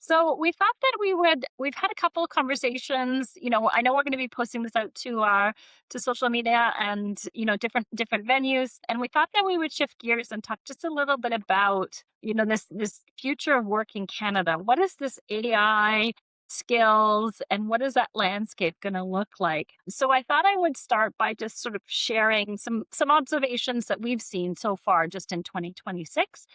So we thought that we've had a couple of conversations. I know we're going to be posting this out to social media and, different venues. And we thought that we would shift gears and talk just a little bit about, this future of work in Canada. What is this AI skills and what is that landscape going to look like? So I thought I would start by just sort of sharing some observations that we've seen so far just in 2026.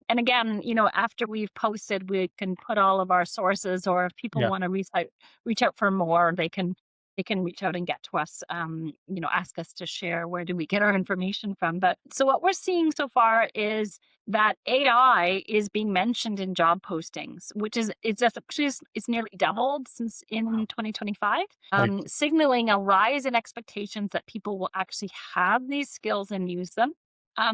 And again, after we've posted, we can put all of our sources, or if people Yeah. want to reach out for more, they can reach out and get to us, ask us to share where do we get our information from. But so what we're seeing so far is that AI is being mentioned in job postings, which is it's nearly doubled since in 2025, Right. signaling a rise in expectations that people will actually have these skills and use them.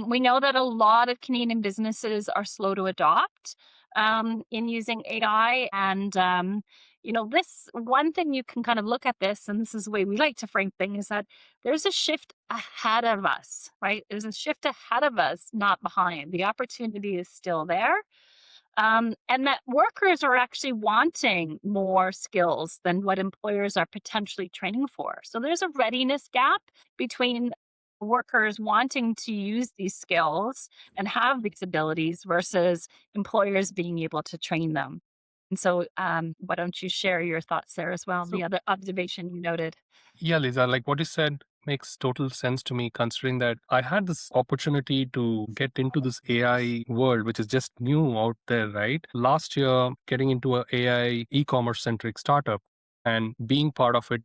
We know that a lot of Canadian businesses are slow to adopt in using AI. And, this one thing you can kind of look at this, and this is the way we like to frame things, is that there's a shift ahead of us, right? There's a shift ahead of us, not behind. The opportunity is still there. And that workers are actually wanting more skills than what employers are potentially training for. So there's a readiness gap between workers wanting to use these skills and have these abilities versus employers being able to train them. And so, why don't you share your thoughts there as well? The So, other observation you noted. yeah, Lisa, like what you said makes total sense to me, considering that I had this opportunity to get into this AI world, which is just new out there, right? Last year, getting into a AI e-commerce centric startup and being part of it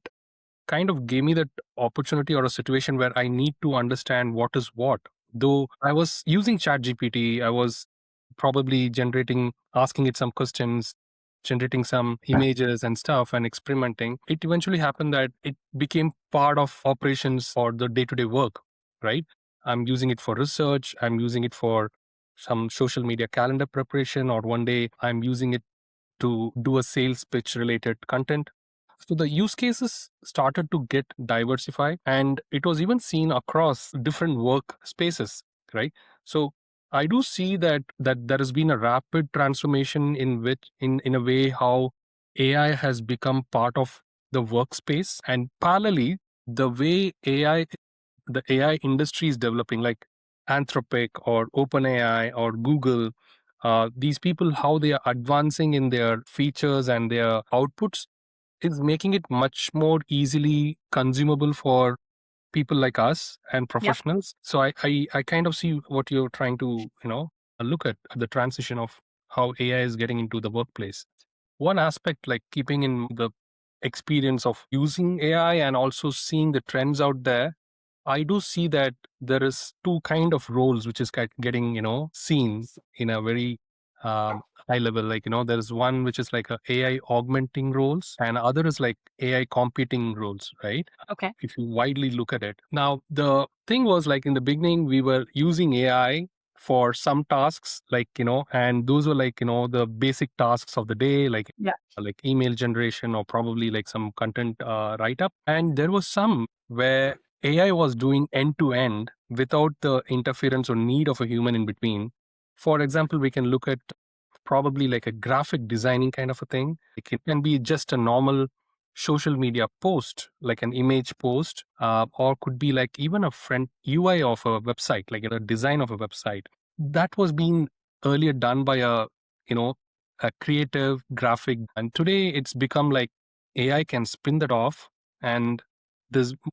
kind of gave me that opportunity or a situation where I need to understand what is what. Though I was using ChatGPT, I was probably asking it some questions, generating some images and stuff and experimenting. It eventually happened that it became part of operations for the day to day work, right? I'm using it for research, I'm using it for some social media calendar preparation, or one day I'm using it to do a sales pitch related content. So the use cases started to get diversified and it was even seen across different work spaces, right? So I do see that there has been a rapid transformation in which in a way how AI has become part of the workspace, and parallelly the way the AI industry is developing, like Anthropic or OpenAI or Google, these people, how they are advancing in their features and their outputs is making it much more easily consumable for people like us and Yep. professionals. So I kind of see what you're trying to, look at the transition of how AI is getting into the workplace. One aspect, like keeping in the experience of using AI and also seeing the trends out there, I do see that there is two kind of roles which is getting, seen in a very high level. Like, there is one which is like a AI augmenting roles and other is like AI competing roles, right? Okay. If you widely look at it. Now, the thing was like in the beginning, we were using AI for some tasks, like, and those were like, the basic tasks of the day, Yeah. like email generation or probably like some content write up. And there was some where AI was doing end to end without the interference or need of a human in between. For example, we can look at probably like a graphic designing kind of a thing. It can be just a normal social media post, like an image post, or could be like even a front UI of a website, like a design of a website. That was being earlier done by you know, a creative graphic. And today it's become like AI can spin that off. And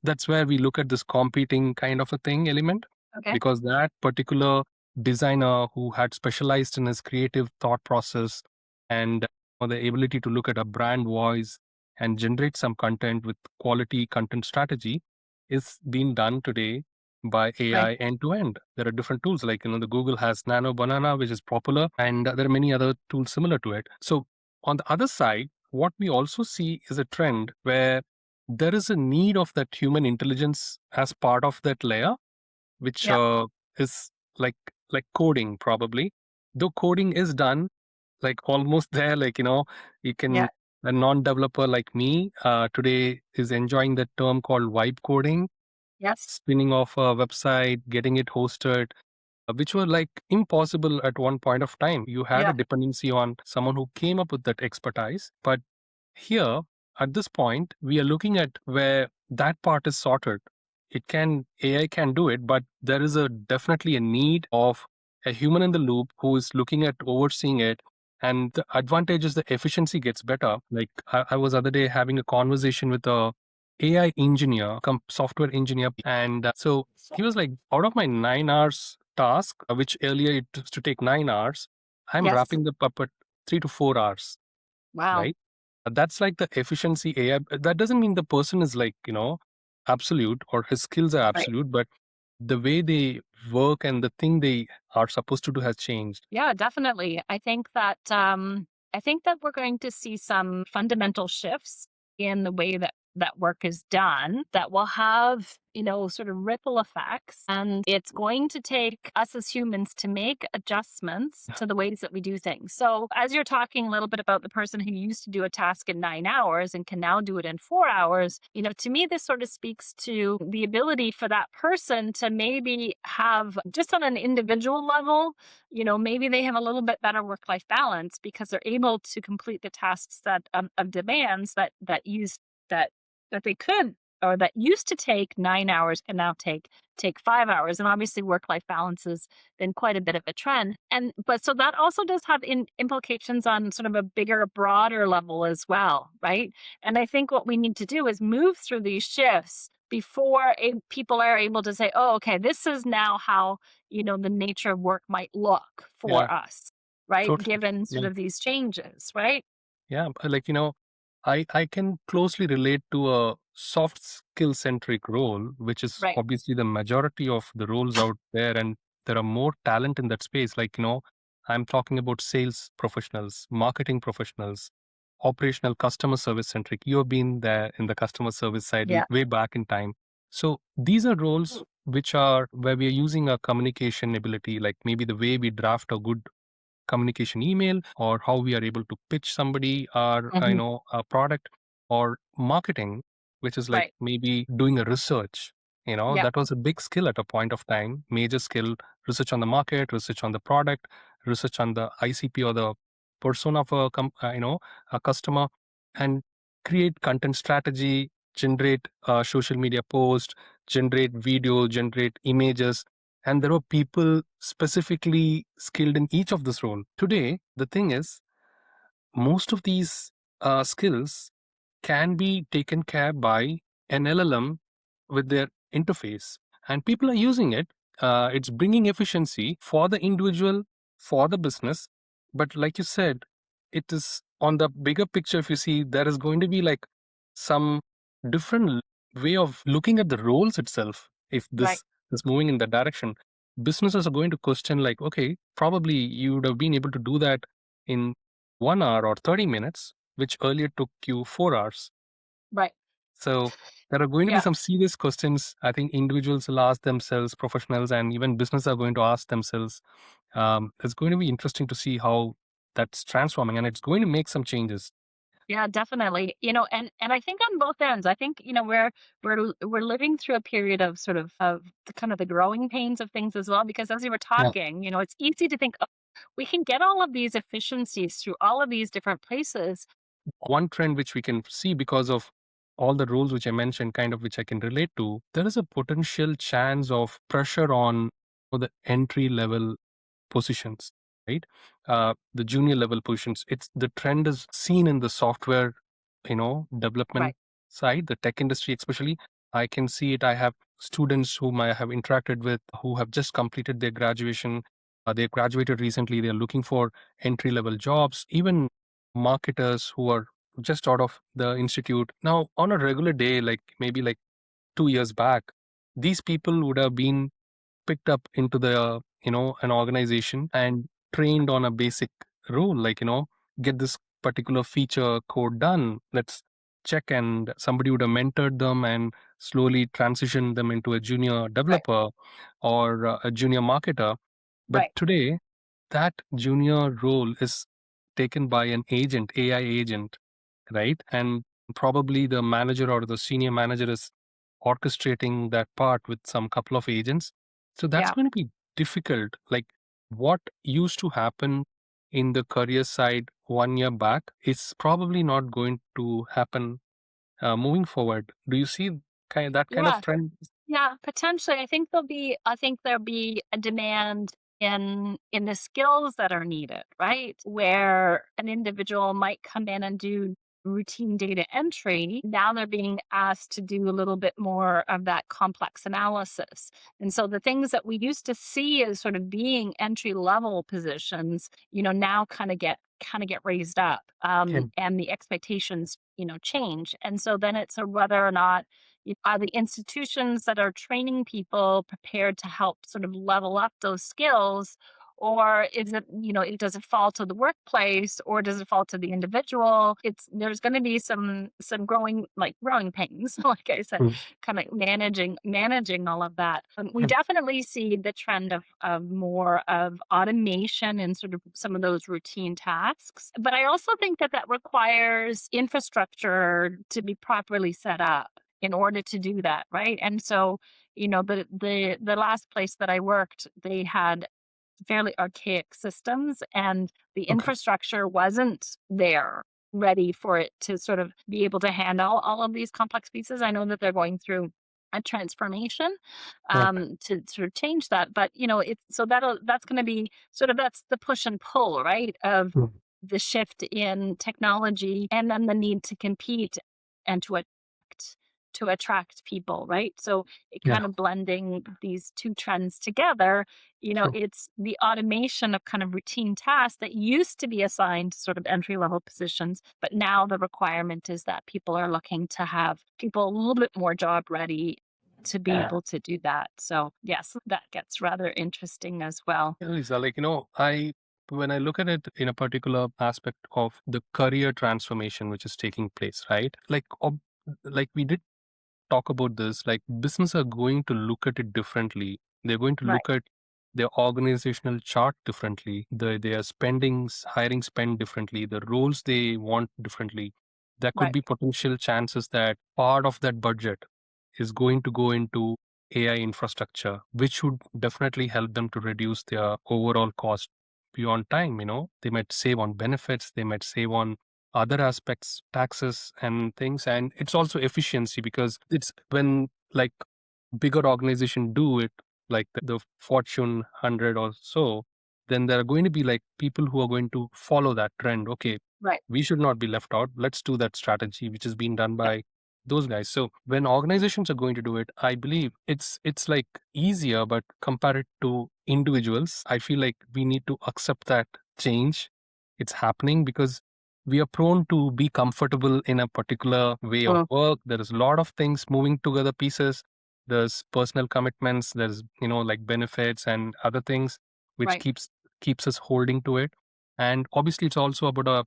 that's where we look at this competing kind of a thing element, Okay. because that particular designer who had specialized in his creative thought process and the ability to look at a brand voice and generate some content with quality content strategy is being done today by Right. AI end to end. There are different tools like, the Google has Nano Banana, which is popular, and there are many other tools similar to it. So on the other side, what we also see is a trend where there is a need of that human intelligence as part of that layer, which Yep. is like coding probably. Though coding is done like almost there, like you Yeah. can a non-developer like me today is enjoying that term called vibe coding, Yes. spinning off a website, getting it hosted, which were like impossible at one point of time. You had a Yeah. dependency on someone who came up with that expertise. But here, at this point, we are looking at where that part is sorted. AI can do it, but there is a definitely a need of a human in the loop who is looking at overseeing it. And the advantage is the efficiency gets better. Like I was other day having a conversation with a AI engineer, software engineer, and so he was like, out of my 9 hours task, which earlier it used to take 9 hours, I'm Yes. wrapping up at 3 to 4 hours, Wow. right? That's like the efficiency AI. That doesn't mean the person is like, absolute or his skills are Right. absolute, but the way they work and the thing they are supposed to do has changed. Yeah, definitely. I think that we're going to see some fundamental shifts in the way that work is done that will have, sort of ripple effects, and it's going to take us as humans to make adjustments to the ways that we do things. So, as you're talking a little bit about the person who used to do a task in 9 hours and can now do it in 4 hours, to me this sort of speaks to the ability for that person to maybe have, just on an individual level, maybe they have a little bit better work life balance because they're able to complete the tasks that, of demands that that they could, or that used to take 9 hours, can now take 5 hours. And obviously work life balance has been quite a bit of a trend. And but so that also does have implications on sort of a bigger, broader level as well, right? And I think what we need to do is move through these shifts before people are able to say, oh, okay, this is now how, the nature of work might look Yeah, for us, right? totally. Given sort Yeah. of these changes, right? Yeah, like I can closely relate to a soft skill centric role, which is Right. obviously the majority of the roles out there, and there are more talent in that space. Like I'm talking about sales professionals, marketing professionals, operational customer service centric. You've been there in the customer service side Yeah. way back in time. So these are roles which are where we are using our communication ability, like maybe the way we draft a good communication email, or how we are able to pitch somebody our Hmm. a product, or marketing, which is like Right. maybe doing a research. Yeah. That was a big skill at a point of time, major skill. Research on the market, research on the product, research on the ICP or the persona of a customer, and create content strategy, generate social media post, generate video, generate images. And there were people specifically skilled in each of this role. Today, the thing is, most of these skills can be taken care by an LLM with their interface, and people are using it. It's bringing efficiency for the individual, for the business. But like you said, it is on the bigger picture. If you see, there is going to be like some different way of looking at the roles itself. If Right. this is moving in that direction, businesses are going to question, like, okay, probably you would have been able to do that in 1 hour or 30 minutes, which earlier took you 4 hours. Right. So there are going to be Yeah. some serious questions. I think individuals will ask themselves, professionals, and even business are going to ask themselves. It's going to be interesting to see how that's transforming, and it's going to make some changes. Yeah, definitely. And I think on both ends, I think, we're living through a period of sort of the kind of the growing pains of things as well, because as you were Yeah. talking, it's easy to think, oh, we can get all of these efficiencies through all of these different places. One trend which we can see because of all the rules which I mentioned, kind of which I can relate to, there is a potential chance of pressure on the entry level positions, right? The junior level positions. It's the trend is seen in the software, development Right. side, the tech industry especially. I can see it. I have students whom I have interacted with who have just completed their graduation. They graduated recently. They're looking for entry level jobs. Even marketers who are just out of the institute now on a regular day, like maybe like 2 years back, these people would have been picked up into the an organization and trained on a basic role, like get this particular feature code done, let's check, and somebody would have mentored them and slowly transitioned them into a junior Right. developer or a junior marketer. But Right. today that junior role is taken by an agent, AI agent, right? And probably the manager or the senior manager is orchestrating that part with some couple of agents. So that's Yeah. going to be difficult. Like what used to happen in the career side 1 year back is probably not going to happen moving forward. Do you see that kind of Yeah. trend? Yeah, potentially. I think there'll be a demand in the skills that are needed, right? Where an individual might come in and do routine data entry. Now they're being asked to do a little bit more of that complex analysis. And so the things that we used to see as sort of being entry level positions, now kind of get raised up, And and the expectations, change. And so then it's a whether or not are the institutions that are training people prepared to help sort of level up those skills, or is it, does it fall to the workplace, or does it fall to the individual? There's going to be some growing pains, like I said, mm, kind of managing all of that. We and definitely see the trend of more of automation and sort of some of those routine tasks, but I also think that that requires infrastructure to be properly set up in order to do that, right? And so, the last place that I worked, they had fairly archaic systems, and the okay, infrastructure wasn't there ready for it to sort of be able to handle all of these complex pieces. I know that they're going through a transformation, right. to sort of change that, but it's so that's going to be sort of that's the push and pull, right? Of Mm, the shift in technology, and then the need to compete and to attract people, right? So it yeah, kind of blending these two trends together, true. it's the automation of kind of routine tasks that used to be assigned to sort of entry level positions, but now the requirement is that people are looking to have people a little bit more job ready to be able to do that. So yes, that gets rather interesting as well. Yeah, Lisa, like, I when I look at it in a particular aspect of the career transformation which is taking place, right? Like we did talk about this, like business are going to look at it differently. They're going to Right, look at their organizational chart differently. Their spendings, hiring spend differently, the roles they want differently. There could right, be potential chances that part of that budget is going to go into AI infrastructure, which would definitely help them to reduce their overall cost beyond time. They might save on benefits, they might save on other aspects, taxes and things. And it's also efficiency because it's when like bigger organization do it, like the Fortune 100 or so, then there are going to be like people who are going to follow that trend. Okay, right. we should not be left out. Let's do that strategy, which is being done Yeah. by those guys. So when organizations are going to do it, I believe it's like easier, but compared to individuals, I feel like we need to accept that change. It's happening because we are prone to be comfortable in a particular way of Mm, work. There is a lot of things moving together pieces. There's personal commitments, there's like benefits and other things which right, keeps us holding to it. And obviously it's also about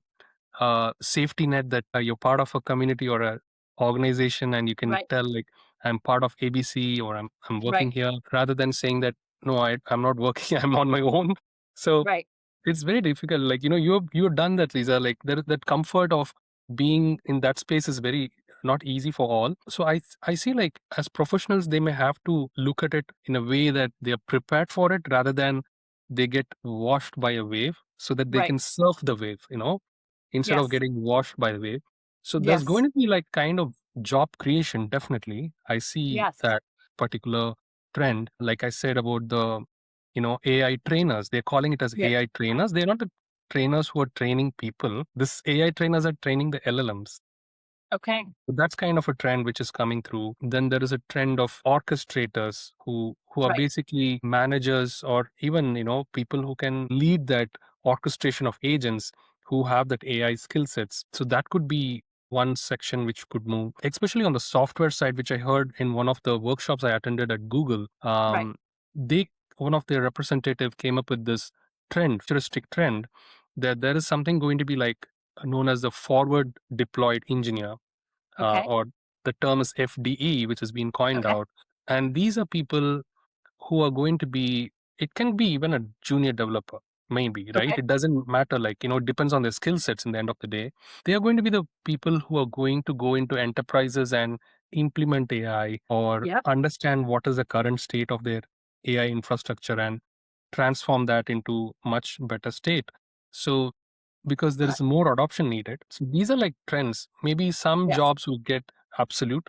a safety net that you're part of a community or a organization, and you can right, tell like I'm part of ABC or I'm right, working here, rather than saying that no, I'm not working, I'm on my own. So right. it's very difficult. Like, you've done that, Lisa. Like there is that comfort of being in that space is very not easy for all. So I see like as professionals, they may have to look at it in a way that they are prepared for it rather than they get washed by a wave so that they Right. can surf the wave, instead of Yes. getting washed by the wave. So there's Yes. going to be like kind of job creation, definitely. I see Yes. that particular trend. Like I said about the AI trainers. They're calling it as Yeah. AI trainers. They're not the trainers who are training people. This AI trainers are training the LLMs. Okay. So that's kind of a trend which is coming through. Then there is a trend of orchestrators who are Right. basically managers or even people who can lead that orchestration of agents who have that AI skill sets. So that could be one section which could move, especially on the software side, which I heard in one of the workshops I attended at Google. Right. They One of their representative came up with this futuristic trend that there is something going to be like known as the forward deployed engineer, Okay. or the term is FDE, which has been coined Okay. out. And these are people who are going to be, it can be even a junior developer, maybe, right? Okay. It doesn't matter, like, it depends on their skill sets in the end of the day. They are going to be the people who are going to go into enterprises and implement AI or Yep. understand what is the current state of their AI infrastructure and transform that into much better state. So because there Right. is more adoption needed. So these are like trends. Maybe some Yes. jobs will get absolute,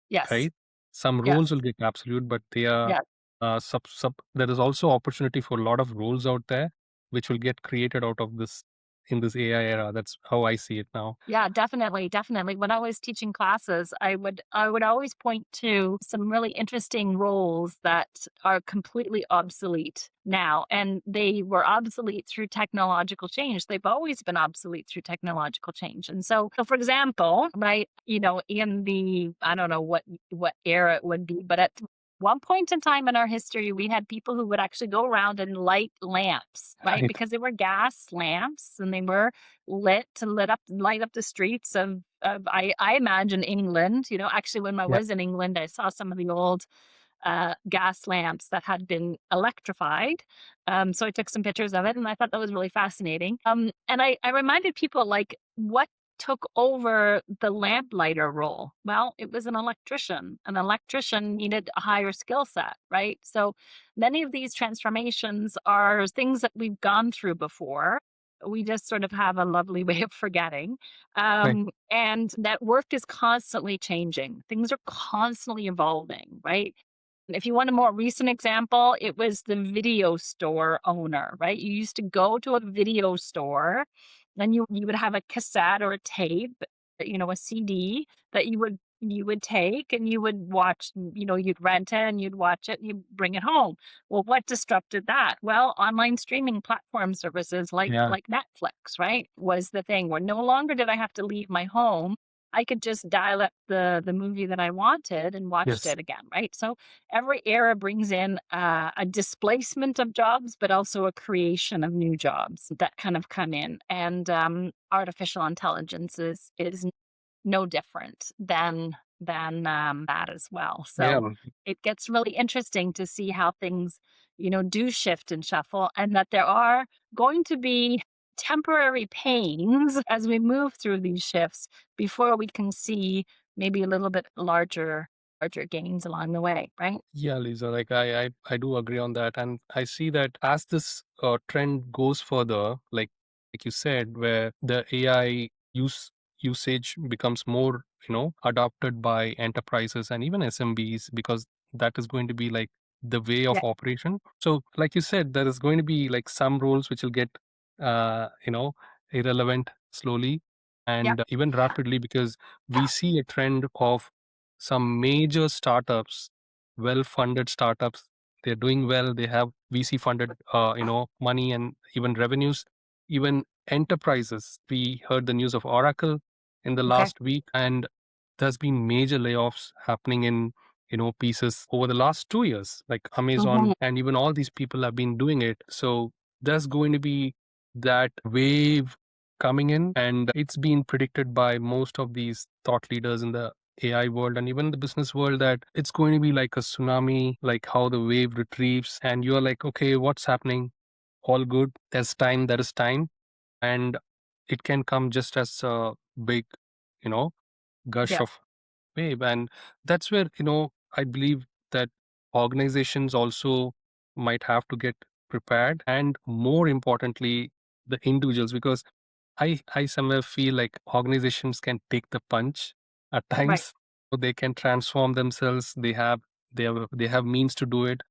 Yes. right? Some Yes. roles will get absolute, but they are Yes. there is also opportunity for a lot of roles out there which will get created out of this in this AI era. That's how I see it now. Yeah, definitely, definitely. When I was teaching classes, I would always point to some really interesting roles that are completely obsolete now, and they were obsolete through technological change. They've always been obsolete through technological change. And so for example, right, in the I don't know what era it would be, but at one point in time in our history, we had people who would actually go around and light lamps, right? Right. Because they were gas lamps and they were light up the streets of I imagine England. Actually, when I Yeah. was in England, I saw some of the old gas lamps that had been electrified. So I took some pictures of it, and I thought that was really fascinating. And I reminded people, like, what took over the lamplighter role? Well, it was an electrician. An electrician needed a higher skill set, right? So many of these transformations are things that we've gone through before. We just sort of have a lovely way of forgetting. Right. And that work is constantly changing. Things are constantly evolving, right? If you want a more recent example, it was the video store owner, right? You used to go to a video store, and you would have a cassette or a tape, a CD that you would take and you would watch, you'd rent it and you'd watch it and you bring it home. Well, what disrupted that? Well, online streaming platform services like Yeah. like Netflix, right? Was the thing where no longer did I have to leave my home. I could just dial up the movie that I wanted and watched Yes. it again, right? So every era brings in a displacement of jobs, but also a creation of new jobs that kind of come in. And artificial intelligence is no different than that as well. Yeah. So it gets really interesting to see how things, do shift and shuffle, and that there are going to be temporary pains as we move through these shifts before we can see maybe a little bit larger gains along the way, right? Yeah, Lisa, like I do agree on that. And I see that as this trend goes further, like you said, where the AI usage becomes more, adopted by enterprises and even SMBs, because that is going to be like the way Yeah, of operation. So, like you said, there is going to be like some roles which will get uh, you know, irrelevant slowly yeah, and even rapidly, because we see a trend of some major startups, well-funded startups. They're doing well. They have VC funded, money and even revenues. Even enterprises. We heard the news of Oracle in the okay. last week, and there's been major layoffs happening in pieces over the last 2 years. Like Amazon Mhm. and even all these people have been doing it. So there's going to be that wave coming in, and it's been predicted by most of these thought leaders in the AI world and even the business world that it's going to be like a tsunami, like how the wave retrieves, and you're like, okay, what's happening? All good. There's time, there is time, and it can come just as a big, you know, gush Yeah, of wave. And that's where, I believe that organizations also might have to get prepared, and more importantly, the individuals, because I somewhere feel like organizations can take the punch at right. times. So they can transform themselves. They have means to do it.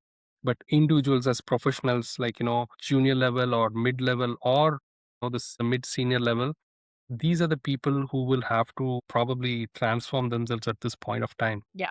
But individuals as professionals, like junior level or mid level, or this mid senior level, these are the people who will have to probably transform themselves at this point of time. Yeah.